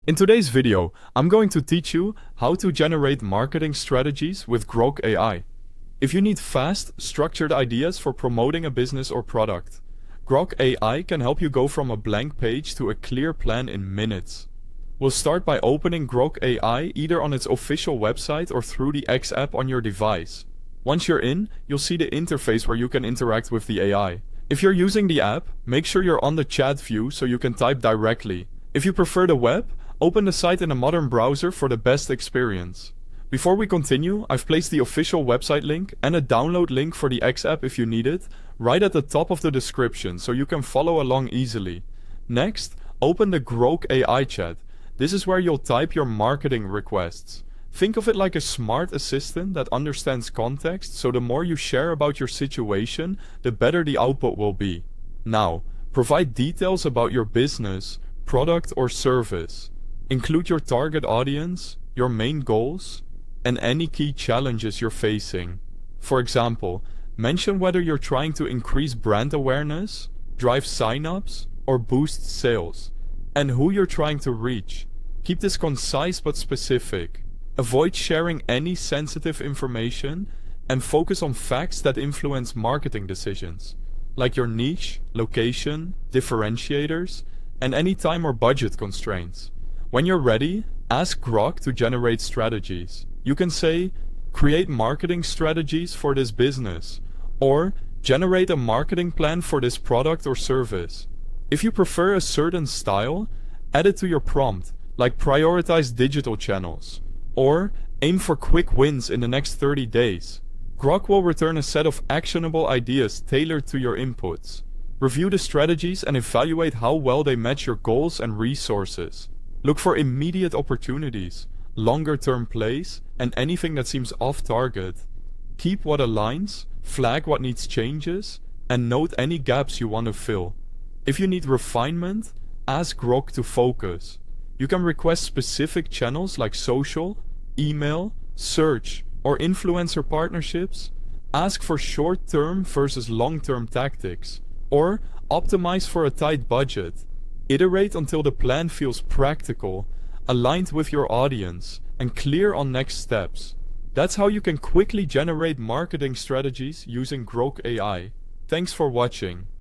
In today's video, I'm going to teach you how to generate marketing strategies with Grok AI. If you need fast, structured ideas for promoting a business or product, Grok AI can help you go from a blank page to a clear plan in minutes. We'll start by opening Grok AI either on its official website or through the X app on your device. Once you're in, you'll see the interface where you can interact with the AI. If you're using the app, make sure you're on the chat view so you can type directly. If you prefer the web, open the site in a modern browser for the best experience. Before we continue, I've placed the official website link and a download link for the X app if you need it, right at the top of the description so you can follow along easily. Next, open the Grok AI chat. This is where you'll type your marketing requests. Think of it like a smart assistant that understands context, so the more you share about your situation, the better the output will be. Now, provide details about your business, product or service. Include your target audience, your main goals, and any key challenges you're facing. For example, mention whether you're trying to increase brand awareness, drive sign-ups, or boost sales, and who you're trying to reach. Keep this concise but specific. Avoid sharing any sensitive information and focus on facts that influence marketing decisions, like your niche, location, differentiators, and any time or budget constraints. When you're ready, ask Grok to generate strategies. You can say, create marketing strategies for this business, or generate a marketing plan for this product or service. If you prefer a certain style, add it to your prompt, like prioritize digital channels, or aim for quick wins in the next 30 days. Grok will return a set of actionable ideas tailored to your inputs. Review the strategies and evaluate how well they match your goals and resources. Look for immediate opportunities, longer-term plays, and anything that seems off-target. Keep what aligns, flag what needs changes, and note any gaps you want to fill. If you need refinement, ask Grok to focus. You can request specific channels like social, email, search, or influencer partnerships. Ask for short-term versus long-term tactics, or optimize for a tight budget. Iterate until the plan feels practical, aligned with your audience, and clear on next steps. That's how you can quickly generate marketing strategies using Grok AI. Thanks for watching.